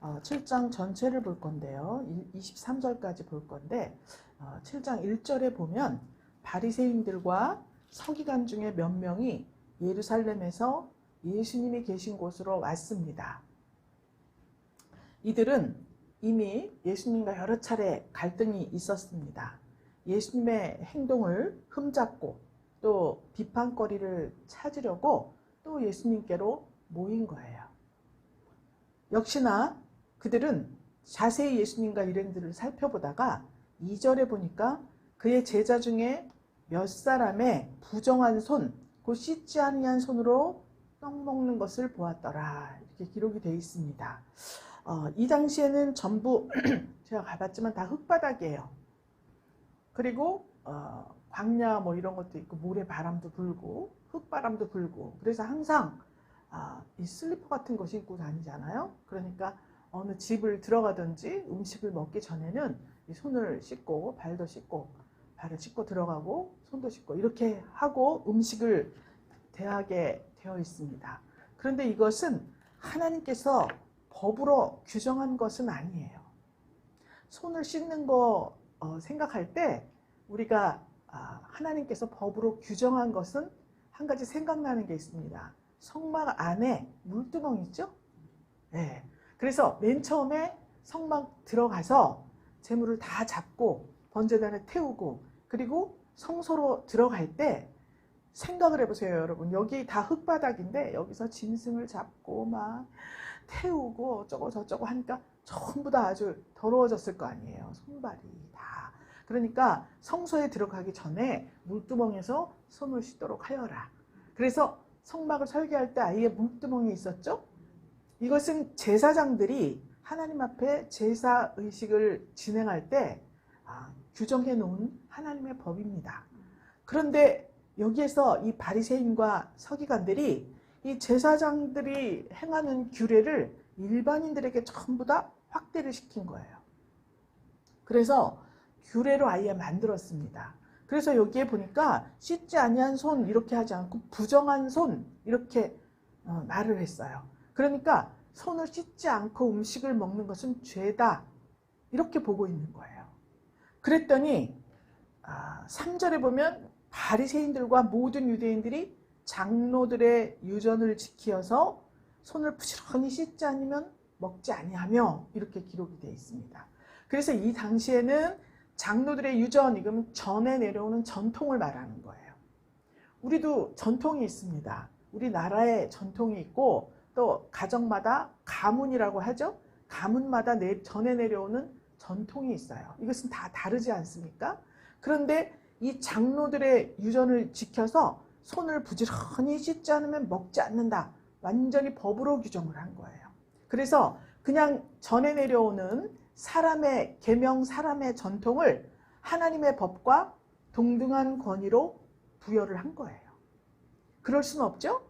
7장 전체를 볼 건데요. 23절까지 볼 건데 7장 1절에 보면 바리새인들과 서기관 중에 몇 명이 예루살렘에서 예수님이 계신 곳으로 왔습니다. 이들은 이미 예수님과 여러 차례 갈등이 있었습니다. 예수님의 행동을 흠잡고 또 비판거리를 찾으려고 또 예수님께로 모인 거예요. 역시나 그들은 자세히 예수님과 일행들을 살펴보다가 2절에 보니까 그의 제자 중에 몇 사람의 부정한 손, 곧 씻지 아니한 손으로 떡 먹는 것을 보았더라. 이렇게 기록이 되어 있습니다. 이 당시에는 전부 제가 가봤지만 다 흙바닥이에요. 그리고 광야 뭐 이런 것도 있고 모래 바람도 불고 흙바람도 불고 그래서 항상 이 슬리퍼 같은 거 신고 다니잖아요. 그러니까 어느 집을 들어가든지 음식을 먹기 전에는 이 손을 씻고 발도 씻고 발을 씻고 들어가고 손도 씻고 이렇게 하고 음식을 대하게 되어 있습니다. 그런데 이것은 하나님께서 법으로 규정한 것은 아니에요. 손을 씻는 거 생각할 때 우리가 하나님께서 법으로 규정한 것은 한 가지 생각나는 게 있습니다. 성막 안에 물두멍 있죠? 네. 그래서 맨 처음에 성막 들어가서 제물을 다 잡고 번제단에 태우고 그리고 성소로 들어갈 때 생각을 해보세요, 여러분. 여기 다 흙바닥인데 여기서 짐승을 잡고 막 태우고 어쩌고 저쩌고 하니까 전부 다 아주 더러워졌을 거 아니에요. 손발이 다. 그러니까 성소에 들어가기 전에 물두멍에서 손을 씻도록 하여라. 그래서 성막을 설계할 때 아예 물두멍이 있었죠. 이것은 제사장들이 하나님 앞에 제사 의식을 진행할 때 규정해 놓은 하나님의 법입니다. 그런데 여기에서 이 바리새인과 서기관들이 이 제사장들이 행하는 규례를 일반인들에게 전부 다 확대를 시킨 거예요. 그래서 규례로 아예 만들었습니다. 그래서 여기에 보니까 씻지 아니한 손 이렇게 하지 않고 부정한 손 이렇게 말을 했어요. 그러니까 손을 씻지 않고 음식을 먹는 것은 죄다 이렇게 보고 있는 거예요. 그랬더니 3절에 보면 바리새인들과 모든 유대인들이 장로들의 유전을 지키어서 손을 부지런히 씻지 않으면 먹지 아니하며 이렇게 기록이 되어 있습니다. 그래서 이 당시에는 장로들의 유전, 이건 전에 내려오는 전통을 말하는 거예요. 우리도 전통이 있습니다. 우리나라에 전통이 있고 또 가정마다 가문이라고 하죠. 가문마다 전에 내려오는 전통이 있어요. 이것은 다 다르지 않습니까? 그런데 이 장로들의 유전을 지켜서 손을 부지런히 씻지 않으면 먹지 않는다. 완전히 법으로 규정을 한 거예요. 그래서 그냥 전에 내려오는 사람의 계명, 사람의 전통을 하나님의 법과 동등한 권위로 부여를 한 거예요. 그럴 수는 없죠?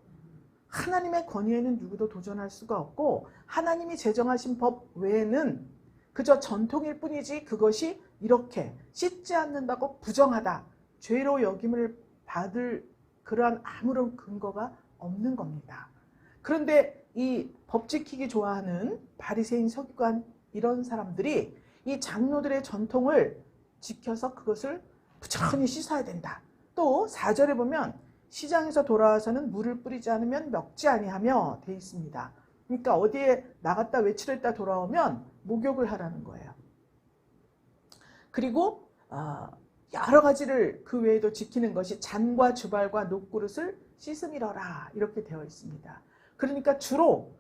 하나님의 권위에는 누구도 도전할 수가 없고 하나님이 제정하신 법 외에는 그저 전통일 뿐이지 그것이 이렇게 씻지 않는다고 부정하다, 죄로 여김을 받을 그러한 아무런 근거가 없는 겁니다. 그런데 이 법 지키기 좋아하는 바리새인, 서기관 이런 사람들이 이 장로들의 전통을 지켜서 그것을 부지런히 씻어야 된다. 또 4절에 보면 시장에서 돌아와서는 물을 뿌리지 않으면 먹지 아니하며 되어 있습니다. 그러니까 어디에 나갔다 외출을 했다 돌아오면 목욕을 하라는 거예요. 그리고 여러 가지를 그 외에도 지키는 것이 잔과 주발과 녹그릇을 씻음이러라 이렇게 되어 있습니다. 그러니까 주로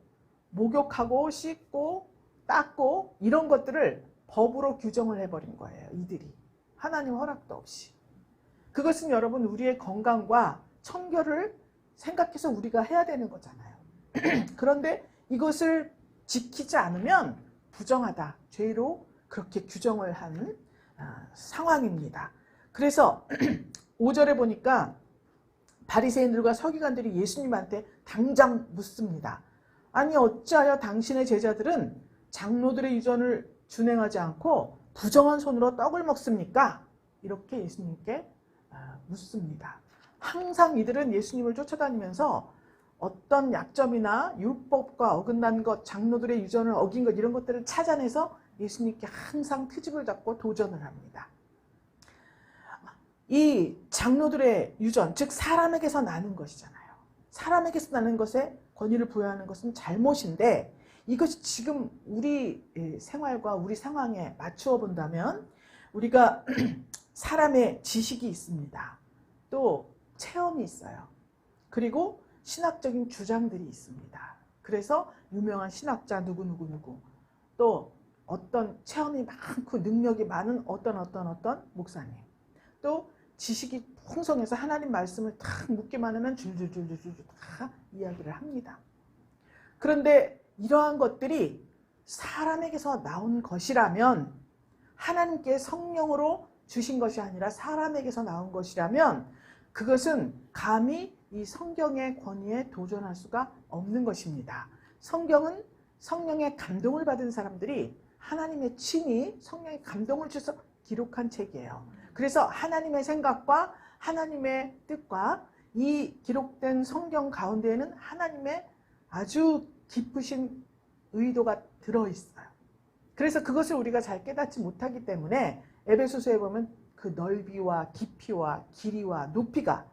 목욕하고 씻고 닦고 이런 것들을 법으로 규정을 해버린 거예요. 이들이. 하나님 허락도 없이. 그것은 여러분 우리의 건강과 청결을 생각해서 우리가 해야 되는 거잖아요. 그런데 이것을 지키지 않으면 부정하다, 죄로 그렇게 규정을 한 상황입니다. 그래서 5절에 보니까 바리새인들과 서기관들이 예수님한테 당장 묻습니다. 아니 어찌하여 당신의 제자들은 장로들의 유전을 준행하지 않고 부정한 손으로 떡을 먹습니까? 이렇게 예수님께 묻습니다. 항상 이들은 예수님을 쫓아다니면서 어떤 약점이나 율법과 어긋난 것, 장로들의 유전을 어긴 것 이런 것들을 찾아내서 예수님께 항상 트집을 잡고 도전을 합니다. 이 장로들의 유전, 즉 사람에게서 나는 것이잖아요. 사람에게서 나는 것에 권위를 부여하는 것은 잘못인데 이것이 지금 우리 생활과 우리 상황에 맞추어 본다면 우리가 사람의 지식이 있습니다. 또 체험이 있어요. 그리고 신학적인 주장들이 있습니다. 그래서 유명한 신학자 누구 또 어떤 체험이 많고 능력이 많은 어떤 목사님 또 지식이 풍성해서 하나님 말씀을 탁 묻기만 하면 줄줄줄줄줄 다 이야기를 합니다. 그런데 이러한 것들이 사람에게서 나온 것이라면 하나님께 성령으로 주신 것이 아니라 사람에게서 나온 것이라면 그것은 감히 이 성경의 권위에 도전할 수가 없는 것입니다. 성경은 성령의 감동을 받은 사람들이 하나님의 친히 성령의 감동을 주셔서 기록한 책이에요. 그래서 하나님의 생각과 하나님의 뜻과 이 기록된 성경 가운데에는 하나님의 아주 깊으신 의도가 들어있어요. 그래서 그것을 우리가 잘 깨닫지 못하기 때문에 에베소서에 보면 그 넓이와 깊이와 길이와 높이가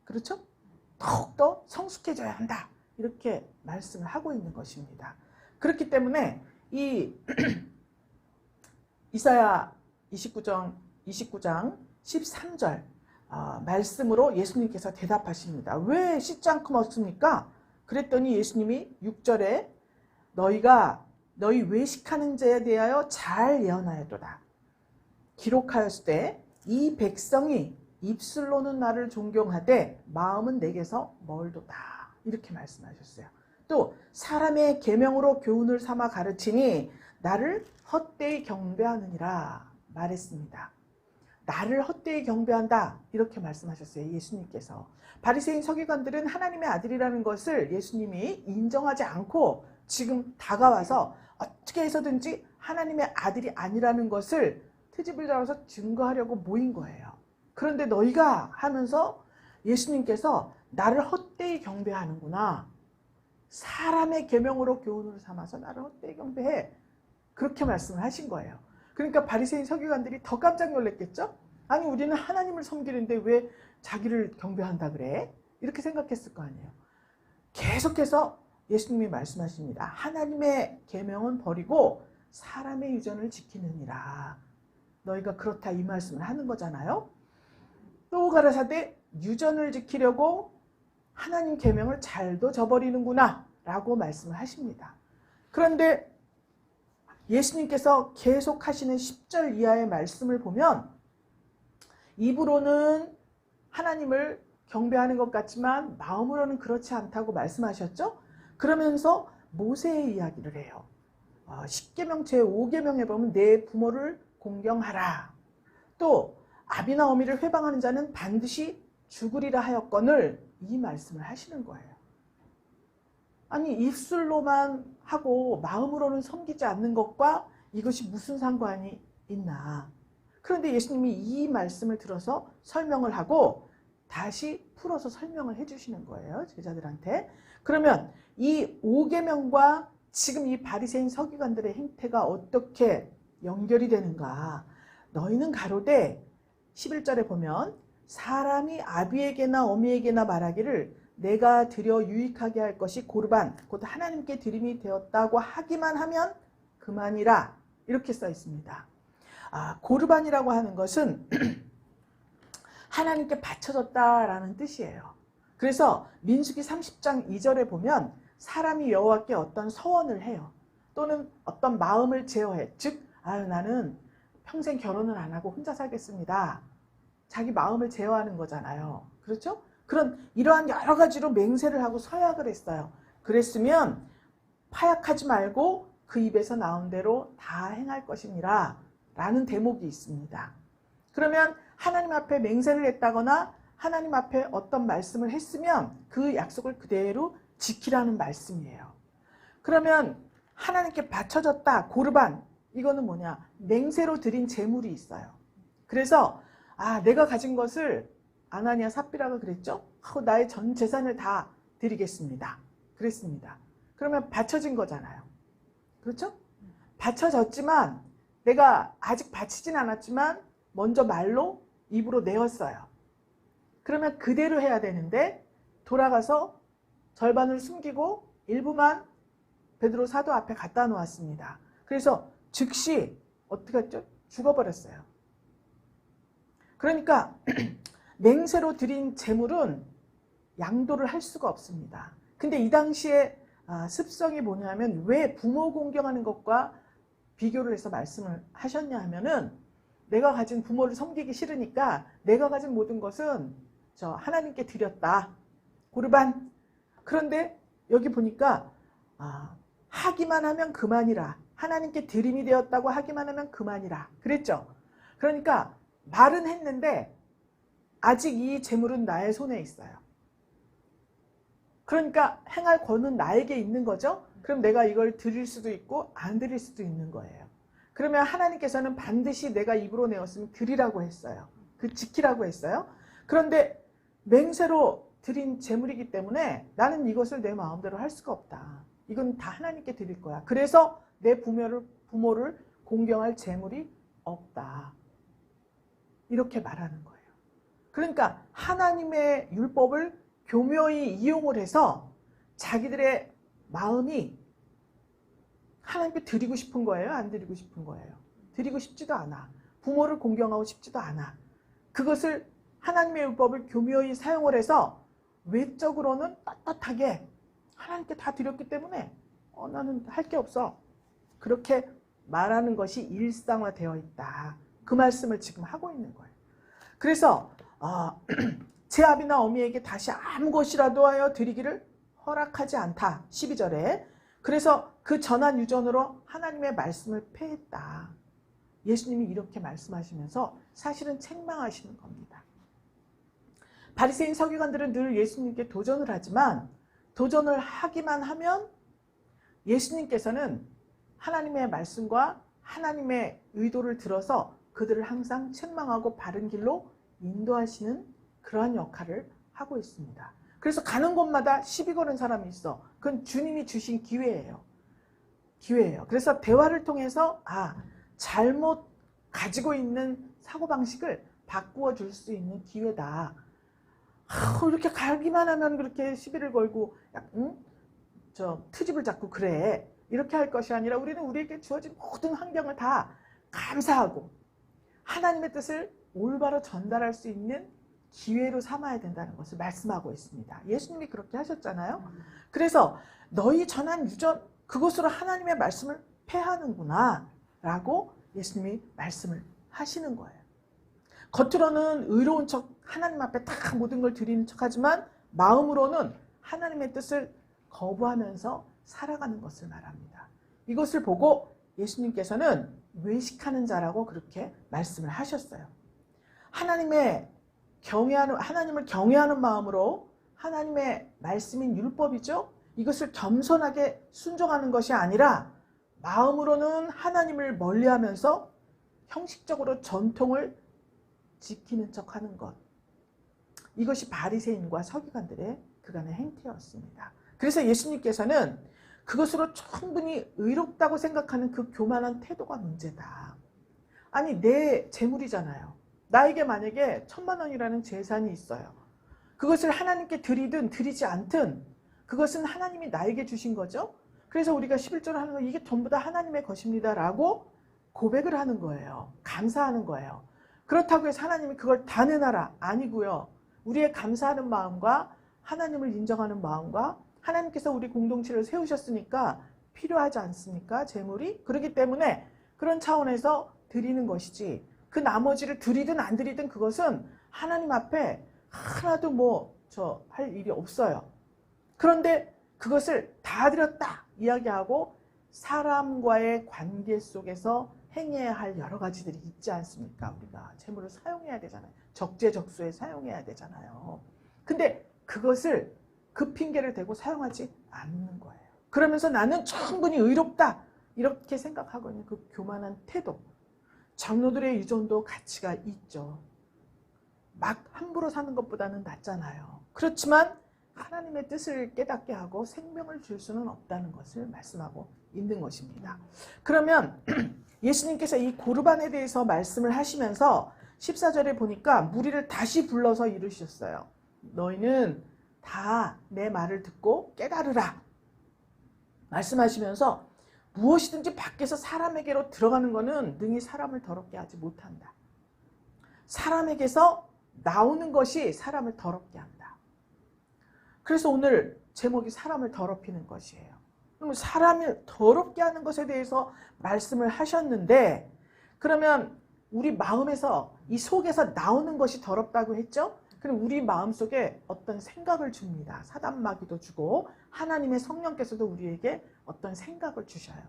그렇죠? 더욱더 성숙해져야 한다. 이렇게 말씀을 하고 있는 것입니다. 그렇기 때문에 이 이사야 29장 13절 말씀으로 예수님께서 대답하십니다. 왜 씻지 않고 먹습니까? 그랬더니 예수님이 6절에 너희 외식하는 자에 대하여 잘 예언하였도다. 기록하였을 때 이 백성이 입술로는 나를 존경하되 마음은 내게서 멀도다. 이렇게 말씀하셨어요. 또 사람의 계명으로 교훈을 삼아 가르치니 나를 헛되이 경배하느니라 말했습니다. 나를 헛되이 경배한다 이렇게 말씀하셨어요. 예수님께서. 바리새인 서기관들은 하나님의 아들이라는 것을 예수님이 인정하지 않고 지금 다가와서 어떻게 해서든지 하나님의 아들이 아니라는 것을 트집을 잡아서 증거하려고 모인 거예요. 그런데 너희가 하면서 예수님께서 나를 헛되이 경배하는구나. 사람의 계명으로 교훈을 삼아서 나를 헛되이 경배해. 그렇게 말씀을 하신 거예요. 그러니까 바리새인 서기관들이 더 깜짝 놀랐겠죠? 아니 우리는 하나님을 섬기는데 왜 자기를 경배한다 그래? 이렇게 생각했을 거 아니에요. 계속해서 예수님이 말씀하십니다. 하나님의 계명은 버리고 사람의 유전을 지키느니라. 너희가 그렇다 이 말씀을 하는 거잖아요. 또 가라사대 유전을 지키려고 하나님 계명을 잘도 저버리는구나 라고 말씀을 하십니다. 그런데 예수님께서 계속 하시는 10절 이하의 말씀을 보면 입으로는 하나님을 경배하는 것 같지만 마음으로는 그렇지 않다고 말씀하셨죠. 그러면서 모세의 이야기를 해요. 10계명 제5계명에 보면 내 부모를 공경하라. 또 아비나 어미를 회방하는 자는 반드시 죽으리라 하였거늘 이 말씀을 하시는 거예요. 아니 입술로만 하고 마음으로는 섬기지 않는 것과 이것이 무슨 상관이 있나. 그런데 예수님이 이 말씀을 들어서 설명을 하고 다시 풀어서 설명을 해주시는 거예요. 제자들한테. 그러면 이 5계명과 지금 이 바리새인 서기관들의 행태가 어떻게 연결이 되는가. 너희는 가로되 11절에 보면 사람이 아비에게나 어미에게나 말하기를 내가 드려 유익하게 할 것이 고르반 곧 하나님께 드림이 되었다고 하기만 하면 그만이라 이렇게 써 있습니다. 고르반이라고 하는 것은 하나님께 바쳐졌다라는 뜻이에요. 그래서 민수기 30장 2절에 보면 사람이 여호와께 어떤 서원을 해요. 또는 어떤 마음을 제어해. 즉 나는 평생 결혼을 안 하고 혼자 살겠습니다. 자기 마음을 제어하는 거잖아요. 그렇죠? 이러한 여러 가지로 맹세를 하고 서약을 했어요. 그랬으면 파약하지 말고 그 입에서 나온 대로 다 행할 것이니라 라는 대목이 있습니다. 그러면 하나님 앞에 맹세를 했다거나 하나님 앞에 어떤 말씀을 했으면 그 약속을 그대로 지키라는 말씀이에요. 그러면 하나님께 바쳐졌다. 고르반. 이거는 뭐냐? 맹세로 드린 제물이 있어요. 그래서 내가 가진 것을 아나니아 삽비라가 그랬죠? 나의 전 재산을 다 드리겠습니다. 그랬습니다. 그러면 바쳐진 거잖아요. 그렇죠? 바쳐졌지만 내가 아직 바치진 않았지만 먼저 말로 입으로 내었어요. 그러면 그대로 해야 되는데 돌아가서 절반을 숨기고 일부만 베드로 사도 앞에 갖다 놓았습니다. 그래서 즉시 어떻게 했죠? 죽어버렸어요. 그러니까 맹세로 드린 제물은 양도를 할 수가 없습니다. 근데 이 당시에 습성이 뭐냐면 왜 부모 공경하는 것과 비교를 해서 말씀을 하셨냐 하면은 내가 가진 부모를 섬기기 싫으니까 내가 가진 모든 것은 저 하나님께 드렸다. 고르반. 그런데 여기 보니까 하기만 하면 그만이라. 하나님께 드림이 되었다고 하기만 하면 그만이라. 그랬죠. 그러니까 말은 했는데 아직 이 재물은 나의 손에 있어요. 그러니까 행할 권은 나에게 있는 거죠. 그럼 내가 이걸 드릴 수도 있고 안 드릴 수도 있는 거예요. 그러면 하나님께서는 반드시 내가 입으로 내었으면 드리라고 했어요. 그 지키라고 했어요. 그런데 맹세로 드린 재물이기 때문에 나는 이것을 내 마음대로 할 수가 없다. 이건 다 하나님께 드릴 거야. 그래서 내 부모를 공경할 재물이 없다. 이렇게 말하는 거예요. 그러니까 하나님의 율법을 교묘히 이용을 해서 자기들의 마음이 하나님께 드리고 싶은 거예요? 안 드리고 싶은 거예요? 드리고 싶지도 않아. 부모를 공경하고 싶지도 않아. 그것을 하나님의 율법을 교묘히 사용을 해서 외적으로는 떳떳하게 하나님께 다 드렸기 때문에 나는 할 게 없어. 그렇게 말하는 것이 일상화되어 있다. 그 말씀을 지금 하고 있는 거예요. 그래서 제 아비나 어미에게 다시 아무 것이라도 하여 드리기를 허락하지 않다. 12절에. 그래서 그 전한 유전으로 하나님의 말씀을 폐했다. 예수님이 이렇게 말씀하시면서 사실은 책망하시는 겁니다. 바리새인 서기관들은 늘 예수님께 도전을 하지만 도전을 하기만 하면 예수님께서는 하나님의 말씀과 하나님의 의도를 들어서 그들을 항상 책망하고 바른 길로 인도하시는 그러한 역할을 하고 있습니다. 그래서 가는 곳마다 시비 거는 사람이 있어. 그건 주님이 주신 기회예요. 기회예요. 그래서 대화를 통해서 잘못 가지고 있는 사고방식을 바꾸어 줄 수 있는 기회다. 이렇게 가기만 하면 그렇게 시비를 걸고 트집을 잡고 그래. 이렇게 할 것이 아니라 우리는 우리에게 주어진 모든 환경을 다 감사하고 하나님의 뜻을 올바로 전달할 수 있는 기회로 삼아야 된다는 것을 말씀하고 있습니다. 예수님이 그렇게 하셨잖아요. 그래서 너희 전한 유전 그것으로 하나님의 말씀을 폐하는구나 라고 예수님이 말씀을 하시는 거예요. 겉으로는 의로운 척 하나님 앞에 다 모든 걸 드리는 척하지만 마음으로는 하나님의 뜻을 거부하면서 살아가는 것을 말합니다. 이것을 보고 예수님께서는 외식하는 자라고 그렇게 말씀을 하셨어요. 하나님을 경외하는 마음으로 하나님의 말씀인 율법이죠. 이것을 겸손하게 순종하는 것이 아니라 마음으로는 하나님을 멀리하면서 형식적으로 전통을 지키는 척하는 것. 이것이 바리새인과 서기관들의 그간의 행태였습니다. 그래서 예수님께서는 그것으로 충분히 의롭다고 생각하는 그 교만한 태도가 문제다. 아니 내 재물이잖아요. 나에게 만약에 1000만 원이라는 재산이 있어요. 그것을 하나님께 드리든 드리지 않든 그것은 하나님이 나에게 주신 거죠. 그래서 우리가 11조를 하는 거 이게 전부 다 하나님의 것입니다 라고 고백을 하는 거예요. 감사하는 거예요. 그렇다고 해서 하나님이 그걸 다 내놔라. 아니고요. 우리의 감사하는 마음과 하나님을 인정하는 마음과 하나님께서 우리 공동체를 세우셨으니까 필요하지 않습니까? 재물이? 그렇기 때문에 그런 차원에서 드리는 것이지 그 나머지를 드리든 안 드리든 그것은 하나님 앞에 하나도 할 일이 없어요. 그런데 그것을 다 드렸다 이야기하고 사람과의 관계 속에서 행해야 할 여러 가지들이 있지 않습니까? 우리가 재물을 사용해야 되잖아요. 적재적소에 사용해야 되잖아요. 근데 그것을 그 핑계를 대고 사용하지 않는 거예요. 그러면서 나는 충분히 의롭다 이렇게 생각하고 있는 그 교만한 태도. 장로들의 유전도 가치가 있죠. 막 함부로 사는 것보다는 낫잖아요. 그렇지만 하나님의 뜻을 깨닫게 하고 생명을 줄 수는 없다는 것을 말씀하고 있는 것입니다. 그러면 예수님께서 이 고르반에 대해서 말씀을 하시면서 14절에 보니까 무리를 다시 불러서 이르셨어요. 너희는 다 내 말을 듣고 깨달으라. 말씀하시면서 무엇이든지 밖에서 사람에게로 들어가는 것은 능히 사람을 더럽게 하지 못한다. 사람에게서 나오는 것이 사람을 더럽게 한다. 그래서 오늘 제목이 사람을 더럽히는 것이에요. 그러면 사람을 더럽게 하는 것에 대해서 말씀을 하셨는데, 그러면 우리 마음에서 이 속에서 나오는 것이 더럽다고 했죠? 그럼 우리 마음속에 어떤 생각을 줍니다. 사단마귀도 주고 하나님의 성령께서도 우리에게 어떤 생각을 주셔요.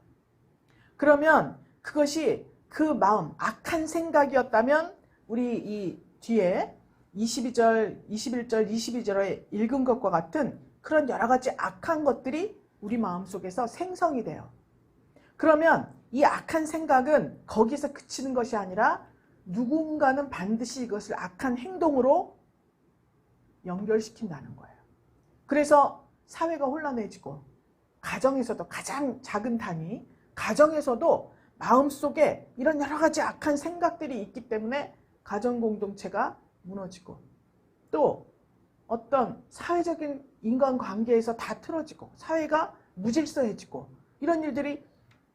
그러면 그것이 그 마음, 악한 생각이었다면 우리 이 뒤에 22절, 21절, 22절에 읽은 것과 같은 그런 여러 가지 악한 것들이 우리 마음속에서 생성이 돼요. 그러면 이 악한 생각은 거기서 그치는 것이 아니라 누군가는 반드시 이것을 악한 행동으로 연결시킨다는 거예요. 그래서 사회가 혼란해지고 가정에서도 가장 작은 단위, 가정에서도 마음속에 이런 여러 가지 악한 생각들이 있기 때문에 가정 공동체가 무너지고 또 어떤 사회적인 인간관계에서 다 틀어지고 사회가 무질서해지고 이런 일들이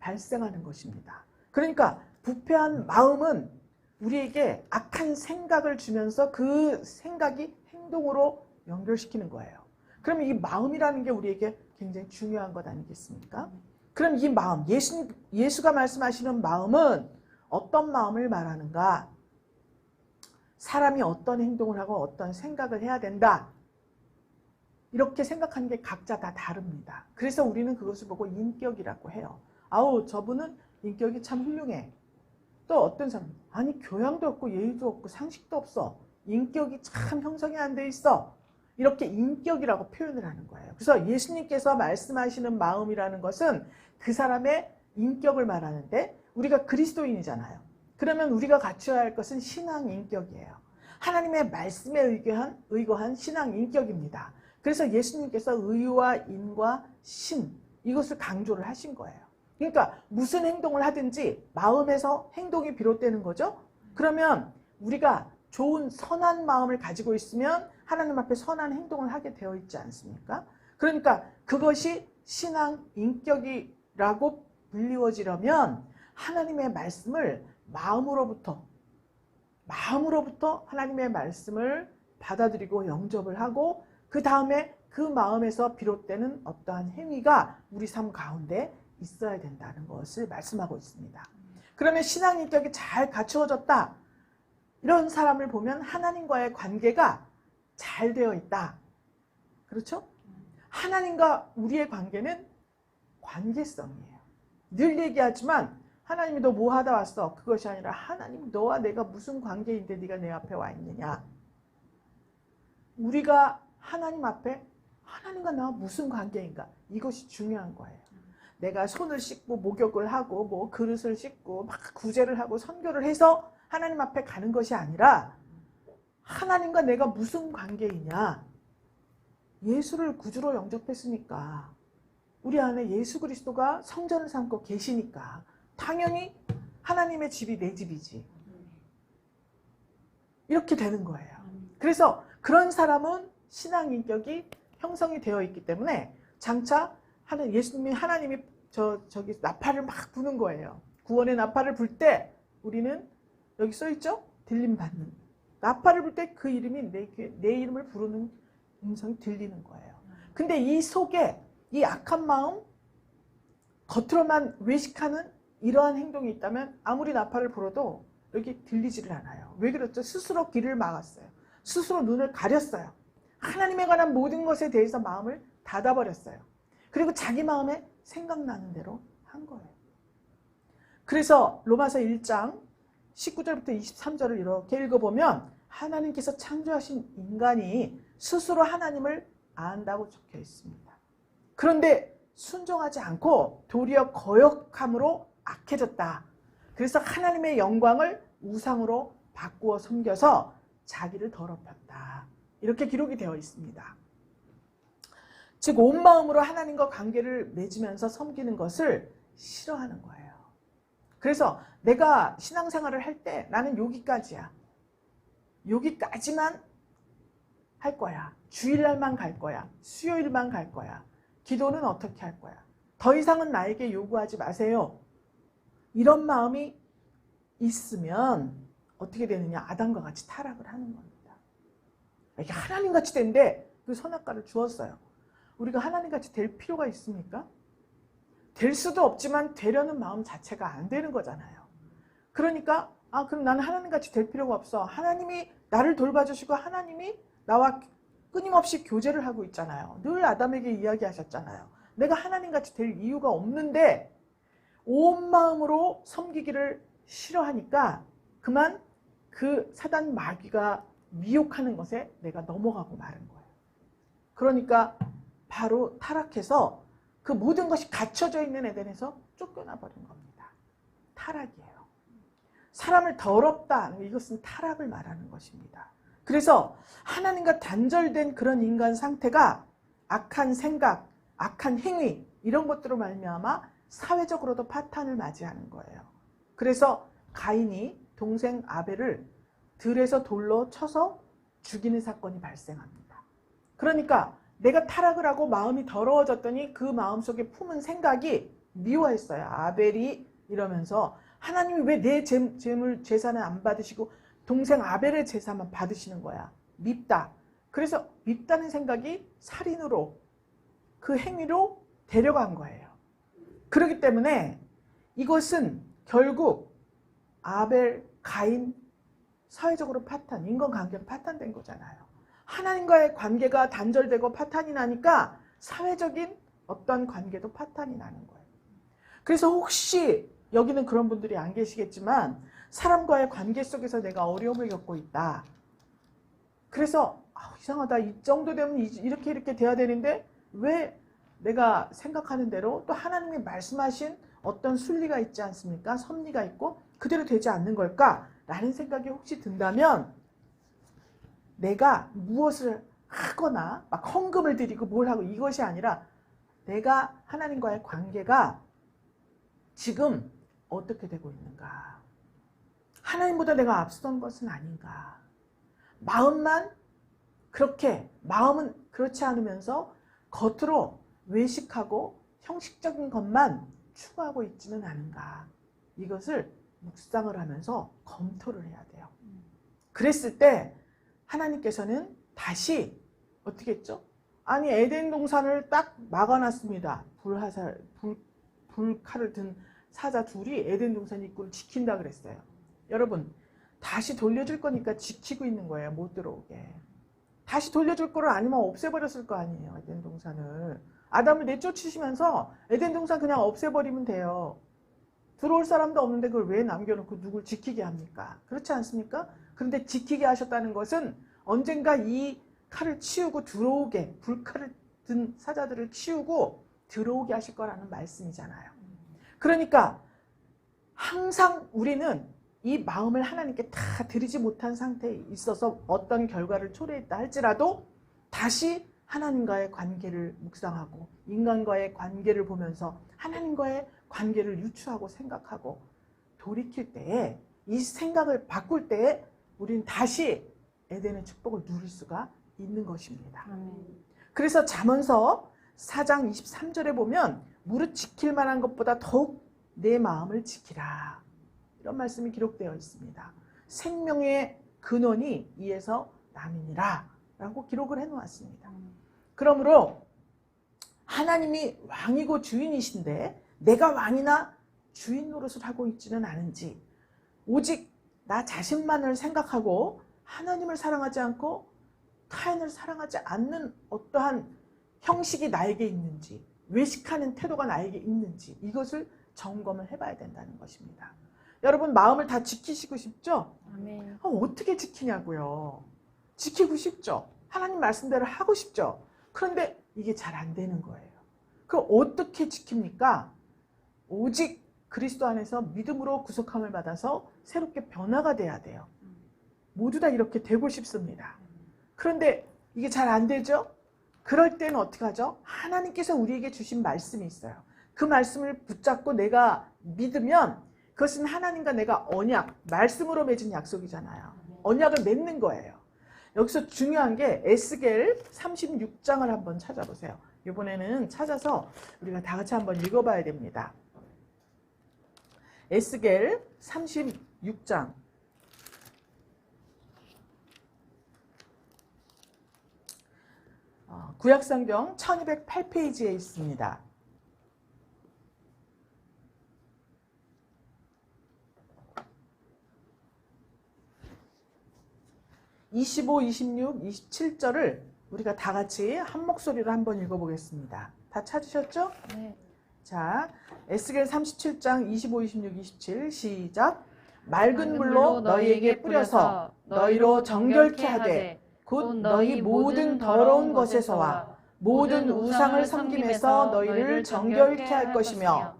발생하는 것입니다. 그러니까 부패한 마음은 우리에게 악한 생각을 주면서 그 생각이 행동으로 연결시키는 거예요. 그러면 이 마음이라는 게 우리에게 굉장히 중요한 것 아니겠습니까? 그럼 이 마음, 예수가 말씀하시는 마음은 어떤 마음을 말하는가? 사람이 어떤 행동을 하고 어떤 생각을 해야 된다. 이렇게 생각하는 게 각자 다 다릅니다. 그래서 우리는 그것을 보고 인격이라고 해요. 아우, 저분은 인격이 참 훌륭해. 또 어떤 사람, 아니 교양도 없고 예의도 없고 상식도 없어. 인격이 참 형성이 안 돼 있어. 이렇게 인격이라고 표현을 하는 거예요. 그래서 예수님께서 말씀하시는 마음이라는 것은 그 사람의 인격을 말하는데 우리가 그리스도인이잖아요. 그러면 우리가 갖춰야 할 것은 신앙 인격이에요. 하나님의 말씀에 의거한 신앙 인격입니다. 그래서 예수님께서 의와 인과 신 이것을 강조를 하신 거예요. 그러니까 무슨 행동을 하든지 마음에서 행동이 비롯되는 거죠. 그러면 우리가 좋은 선한 마음을 가지고 있으면 하나님 앞에 선한 행동을 하게 되어 있지 않습니까? 그러니까 그것이 신앙 인격이라고 불리워지려면 하나님의 말씀을 마음으로부터 하나님의 말씀을 받아들이고 영접을 하고 그 다음에 그 마음에서 비롯되는 어떠한 행위가 우리 삶 가운데 있어야 된다는 것을 말씀하고 있습니다. 그러면 신앙 인격이 잘 갖추어졌다. 이런 사람을 보면 하나님과의 관계가 잘 되어 있다. 그렇죠? 하나님과 우리의 관계는 관계성이에요. 늘 얘기하지만 하나님이 너 뭐 하다 왔어? 그것이 아니라 하나님 너와 내가 무슨 관계인데 네가 내 앞에 와 있느냐. 우리가 하나님 앞에 하나님과 나와 무슨 관계인가. 이것이 중요한 거예요. 내가 손을 씻고 목욕을 하고 뭐 그릇을 씻고 막 구제를 하고 선교를 해서 하나님 앞에 가는 것이 아니라 하나님과 내가 무슨 관계이냐. 예수를 구주로 영접했으니까 우리 안에 예수 그리스도가 성전을 삼고 계시니까 당연히 하나님의 집이 내 집이지. 이렇게 되는 거예요. 그래서 그런 사람은 신앙 인격이 형성이 되어 있기 때문에 장차 예수님이 하나님이 저기 나팔을 막 부는 거예요. 구원의 나팔을 불 때 우리는 여기 써 있죠? 들림 받는. 나팔을 불 때 그 이름이 내 이름을 부르는 음성이 들리는 거예요. 근데 이 속에 이 악한 마음, 겉으로만 외식하는 이러한 행동이 있다면 아무리 나팔을 불어도 여기 들리지를 않아요. 왜 그렇죠? 스스로 길을 막았어요. 스스로 눈을 가렸어요. 하나님에 관한 모든 것에 대해서 마음을 닫아버렸어요. 그리고 자기 마음에 생각나는 대로 한 거예요. 그래서 로마서 1장 19절부터 23절을 이렇게 읽어보면 하나님께서 창조하신 인간이 스스로 하나님을 안다고 적혀 있습니다. 그런데 순종하지 않고 도리어 거역함으로 악해졌다. 그래서 하나님의 영광을 우상으로 바꾸어 섬겨서 자기를 더럽혔다. 이렇게 기록이 되어 있습니다. 즉 온 마음으로 하나님과 관계를 맺으면서 섬기는 것을 싫어하는 거예요. 그래서 내가 신앙생활을 할 때 나는 여기까지야. 여기까지만 할 거야. 주일날만 갈 거야. 수요일만 갈 거야. 기도는 어떻게 할 거야. 더 이상은 나에게 요구하지 마세요. 이런 마음이 있으면 어떻게 되느냐. 아담과 같이 타락을 하는 겁니다. 이게 하나님같이 된데 그 선악과를 주었어요. 우리가 하나님같이 될 필요가 있습니까? 될 수도 없지만 되려는 마음 자체가 안 되는 거잖아요. 그러니까 그럼 나는 하나님같이 될 필요가 없어. 하나님이 나를 돌봐주시고 하나님이 나와 끊임없이 교제를 하고 있잖아요. 늘 아담에게 이야기하셨잖아요. 내가 하나님같이 될 이유가 없는데 온 마음으로 섬기기를 싫어하니까 그만 그 사단 마귀가 미혹하는 것에 내가 넘어가고 마는 거예요. 그러니까 바로 타락해서 그 모든 것이 갖춰져 있는 에덴에서 쫓겨나 버린 겁니다. 타락이에요. 사람을 더럽다. 이것은 타락을 말하는 것입니다. 그래서 하나님과 단절된 그런 인간 상태가 악한 생각, 악한 행위 이런 것들로 말미암아 사회적으로도 파탄을 맞이하는 거예요. 그래서 가인이 동생 아벨을 들에서 돌로 쳐서 죽이는 사건이 발생합니다. 그러니까 내가 타락을 하고 마음이 더러워졌더니 그 마음속에 품은 생각이 미워했어요. 아벨이 이러면서 하나님이 왜 내 재물 제사는 안 받으시고 동생 아벨의 제사만 받으시는 거야. 밉다. 그래서 밉다는 생각이 살인으로 그 행위로 데려간 거예요. 그렇기 때문에 이것은 결국 아벨, 가인 사회적으로 파탄, 인간관계가 파탄된 거잖아요. 하나님과의 관계가 단절되고 파탄이 나니까 사회적인 어떤 관계도 파탄이 나는 거예요. 그래서 혹시 여기는 그런 분들이 안 계시겠지만 사람과의 관계 속에서 내가 어려움을 겪고 있다. 그래서 이상하다. 이 정도 되면 이렇게 돼야 되는데 왜 내가 생각하는 대로 또 하나님이 말씀하신 어떤 순리가 있지 않습니까? 섭리가 있고 그대로 되지 않는 걸까? 라는 생각이 혹시 든다면 내가 무엇을 하거나 막 헌금을 드리고 뭘 하고 이것이 아니라 내가 하나님과의 관계가 지금 어떻게 되고 있는가? 하나님보다 내가 앞선 것은 아닌가? 마음은 그렇지 않으면서 겉으로 외식하고 형식적인 것만 추구하고 있지는 않은가? 이것을 묵상을 하면서 검토를 해야 돼요. 그랬을 때 하나님께서는 다시 어떻게 했죠? 아니 에덴 동산을 딱 막아놨습니다. 불칼을 든 사자 둘이 에덴 동산 입구를 지킨다 그랬어요. 여러분 다시 돌려줄 거니까 지키고 있는 거예요. 못 들어오게. 다시 돌려줄 거를 아니면 없애버렸을 거 아니에요. 에덴 동산을. 아담을 내쫓으시면서 에덴 동산 그냥 없애버리면 돼요. 들어올 사람도 없는데 그걸 왜 남겨놓고 누굴 지키게 합니까? 그렇지 않습니까? 그런데 지키게 하셨다는 것은 언젠가 이 칼을 치우고 들어오게, 불칼을 든 사자들을 치우고 들어오게 하실 거라는 말씀이잖아요. 그러니까 항상 우리는 이 마음을 하나님께 다 드리지 못한 상태에 있어서 어떤 결과를 초래했다 할지라도 다시 하나님과의 관계를 묵상하고 인간과의 관계를 보면서 하나님과의 관계를 유추하고 생각하고 돌이킬 때에 이 생각을 바꿀 때에 우리는 다시 에덴의 축복을 누릴 수가 있는 것입니다. 그래서 잠언서 4장 23절에 보면 무릇 지킬 만한 것보다 더욱 내 마음을 지키라. 이런 말씀이 기록되어 있습니다. 생명의 근원이 이에서 남이니라 라고 기록을 해놓았습니다. 그러므로 하나님이 왕이고 주인이신데 내가 왕이나 주인 노릇을 하고 있지는 않은지 오직 나 자신만을 생각하고 하나님을 사랑하지 않고 타인을 사랑하지 않는 어떠한 형식이 나에게 있는지 외식하는 태도가 나에게 있는지 이것을 점검을 해봐야 된다는 것입니다. 여러분 마음을 다 지키시고 싶죠? 아멘. 어떻게 지키냐고요. 지키고 싶죠. 하나님 말씀대로 하고 싶죠. 그런데 이게 잘 안 되는 거예요. 그럼 어떻게 지킵니까? 오직 그리스도 안에서 믿음으로 구속함을 받아서 새롭게 변화가 돼야 돼요. 모두 다 이렇게 되고 싶습니다. 그런데 이게 잘 안 되죠? 그럴 때는 어떻게 하죠? 하나님께서 우리에게 주신 말씀이 있어요. 그 말씀을 붙잡고 내가 믿으면 그것은 하나님과 내가 언약, 말씀으로 맺은 약속이잖아요. 언약을 맺는 거예요. 여기서 중요한 게 에스겔 36장을 한번 찾아보세요. 이번에는 찾아서 우리가 다 같이 한번 읽어봐야 됩니다. 에스겔 36장. 구약성경 1208페이지에 있습니다. 25, 26, 27절을 우리가 다 같이 한 목소리로 한번 읽어보겠습니다. 다 찾으셨죠? 네. 자, 에스겔 37장 25, 26, 27 시작. 맑은 물로 너희에게 뿌려서 너희로 정결케 하되 곧 너희 모든 더러운 것에서와 모든 우상을 섬김에서 너희를 정결케 할 것이며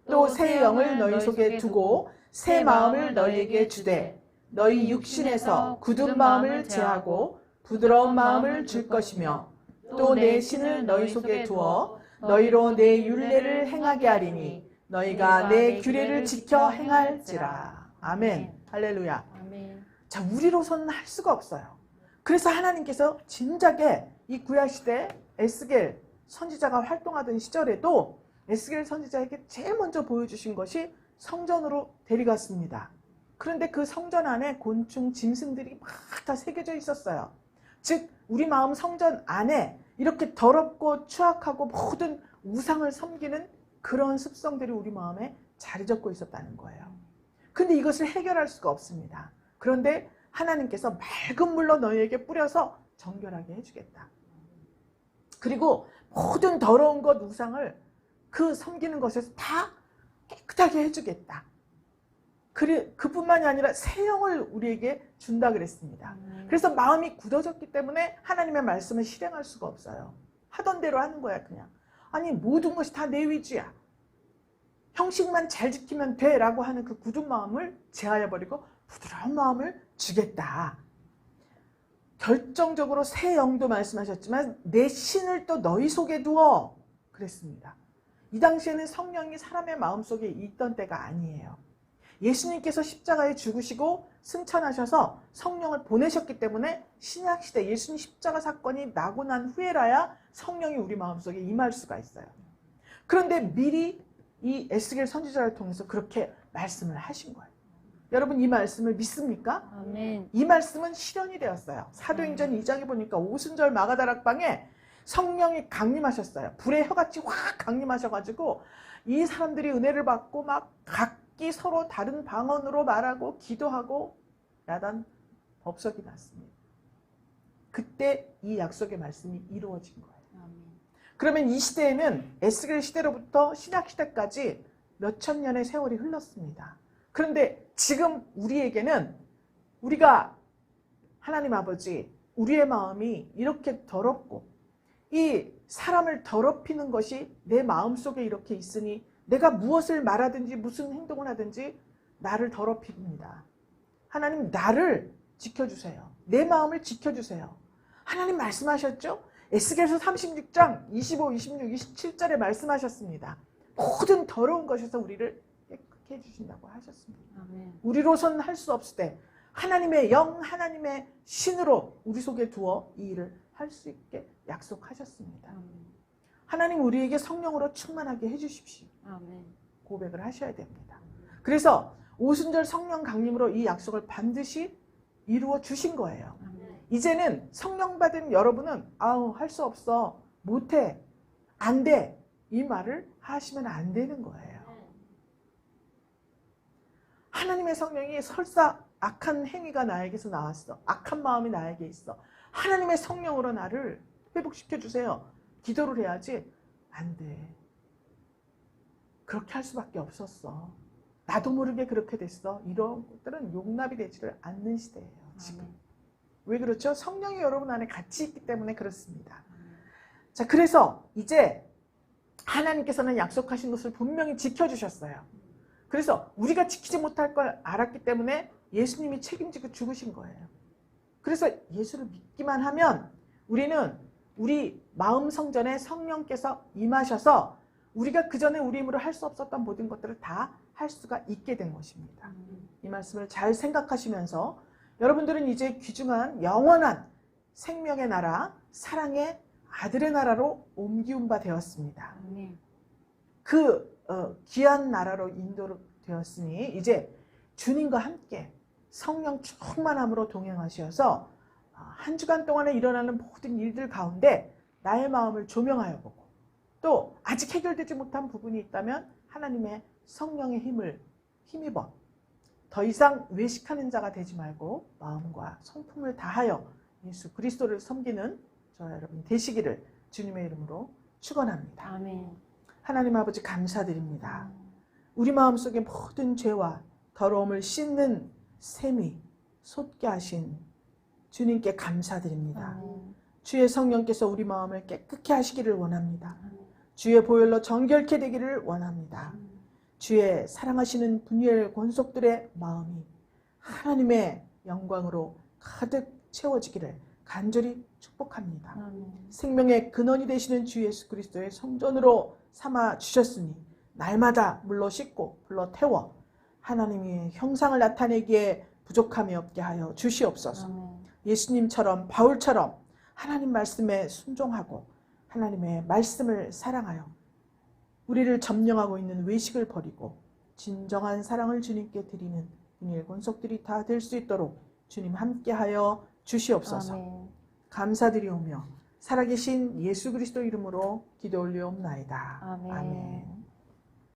또 새 영을 너희 속에 두고 새 마음을 너희에게 주되 너희 육신에서 굳은 마음을 제하고 부드러운 마음을 줄 것이며 또 내 신을 너희 속에 두어 너희로 내 율례를 행하게 하리니 너희가 내 규례를 지켜 행할지라. 아멘. 할렐루야. 아멘. 자, 우리로서는 할 수가 없어요. 그래서 하나님께서 진작에 이 구약시대 에스겔 선지자가 활동하던 시절에도 에스겔 선지자에게 제일 먼저 보여주신 것이 성전으로 데려갔습니다. 그런데 그 성전 안에 곤충, 짐승들이 막 다 새겨져 있었어요. 즉 우리 마음 성전 안에 이렇게 더럽고 추악하고 모든 우상을 섬기는 그런 습성들이 우리 마음에 자리 잡고 있었다는 거예요. 근데 이것을 해결할 수가 없습니다. 그런데 하나님께서 맑은 물로 너희에게 뿌려서 정결하게 해주겠다. 그리고 모든 더러운 것, 우상을 그 섬기는 것에서 다 깨끗하게 해주겠다. 그뿐만이 아니라 새 영을 우리에게 준다 그랬습니다. 그래서 마음이 굳어졌기 때문에 하나님의 말씀을 실행할 수가 없어요. 하던 대로 하는 거야 그냥. 아니 모든 것이 다 내 위주야. 형식만 잘 지키면 돼 라고 하는 그 굳은 마음을 제하여버리고 부드러운 마음을 주겠다. 결정적으로 새 영도 말씀하셨지만 내 신을 또 너희 속에 두어 그랬습니다. 이 당시에는 성령이 사람의 마음속에 있던 때가 아니에요. 예수님께서 십자가에 죽으시고 승천하셔서 성령을 보내셨기 때문에 신약시대 예수님 십자가 사건이 나고 난 후에라야 성령이 우리 마음속에 임할 수가 있어요. 그런데 미리 이 에스겔 선지자를 통해서 그렇게 말씀을 하신 거예요. 여러분 이 말씀을 믿습니까? 아멘. 이 말씀은 실현이 되었어요. 사도행전 2장에 보니까 오순절 마가다락방에 성령이 강림하셨어요. 불의 혀같이 확 강림하셔가지고 이 사람들이 은혜를 받고 막 각기 서로 다른 방언으로 말하고 기도하고 야단 법석이 났습니다. 그때 이 약속의 말씀이 이루어진 거예요. 그러면 이 시대에는 에스겔 시대로부터 신약 시대까지 몇천 년의 세월이 흘렀습니다. 그런데 지금 우리에게는 우리가 하나님 아버지 우리의 마음이 이렇게 더럽고 이 사람을 더럽히는 것이 내 마음속에 이렇게 있으니 내가 무엇을 말하든지 무슨 행동을 하든지 나를 더럽힙니다. 하나님 나를 지켜주세요. 내 마음을 지켜주세요. 하나님 말씀하셨죠? 에스겔서 36장 25, 26, 27절에 말씀하셨습니다. 모든 더러운 것에서 우리를 깨끗게 해주신다고 하셨습니다. 아멘. 우리로서는 할 수 없을 때 하나님의 영, 하나님의 신으로 우리 속에 두어 이 일을 할 수 있게 약속하셨습니다. 아멘. 하나님 우리에게 성령으로 충만하게 해주십시오. 아멘. 고백을 하셔야 됩니다. 그래서 오순절 성령 강림으로 이 약속을 반드시 이루어 주신 거예요. 아멘. 이제는 성령 받은 여러분은 아우 할 수 없어, 못해, 안 돼 이 말을 하시면 안 되는 거예요. 하나님의 성령이 설사 악한 행위가 나에게서 나왔어, 악한 마음이 나에게 있어, 하나님의 성령으로 나를 회복시켜 주세요. 기도를 해야지. 안 돼. 그렇게 할 수밖에 없었어. 나도 모르게 그렇게 됐어. 이런 것들은 용납이 되지를 않는 시대예요. 지금. 왜 그렇죠? 성령이 여러분 안에 같이 있기 때문에 그렇습니다. 자, 그래서 이제 하나님께서는 약속하신 것을 분명히 지켜주셨어요. 그래서 우리가 지키지 못할 걸 알았기 때문에 예수님이 책임지고 죽으신 거예요. 그래서 예수를 믿기만 하면 우리는 우리 마음 성전에 성령께서 임하셔서 우리가 그전에 우리 힘으로 할 수 없었던 모든 것들을 다 할 수가 있게 된 것입니다. 이 말씀을 잘 생각하시면서 여러분들은 이제 귀중한 영원한 생명의 나라, 사랑의 아들의 나라로 옮기운 바 되었습니다. 그 귀한 나라로 인도되었으니 이제 주님과 함께 성령 충만함으로 동행하셔서 한 주간 동안에 일어나는 모든 일들 가운데 나의 마음을 조명하여 보고 또 아직 해결되지 못한 부분이 있다면 하나님의 성령의 힘을 힘입어 더 이상 외식하는 자가 되지 말고 마음과 성품을 다하여 예수 그리스도를 섬기는 저와 여러분 되시기를 주님의 이름으로 축원합니다. 아멘. 하나님 아버지 감사드립니다. 우리 마음속에 모든 죄와 더러움을 씻는 셈이 솟게 하신 주님께 감사드립니다. 아멘. 주의 성령께서 우리 마음을 깨끗게 하시기를 원합니다. 주의 보혈로 정결케 되기를 원합니다. 주의 사랑하시는 분이엘 권속들의 마음이 하나님의 영광으로 가득 채워지기를 간절히 축복합니다. 아멘. 생명의 근원이 되시는 주 예수 그리스도의 성전으로 삼아 주셨으니 날마다 물로 씻고 불러 태워 하나님의 형상을 나타내기에 부족함이 없게 하여 주시옵소서. 아멘. 예수님처럼 바울처럼 하나님 말씀에 순종하고 하나님의 말씀을 사랑하여 우리를 점령하고 있는 외식을 버리고 진정한 사랑을 주님께 드리는 분의 권속들이 다 될 수 있도록 주님 함께하여 주시옵소서. 아멘. 감사드리오며 살아계신 예수 그리스도 이름으로 기도 올리옵나이다. 아멘. 아멘.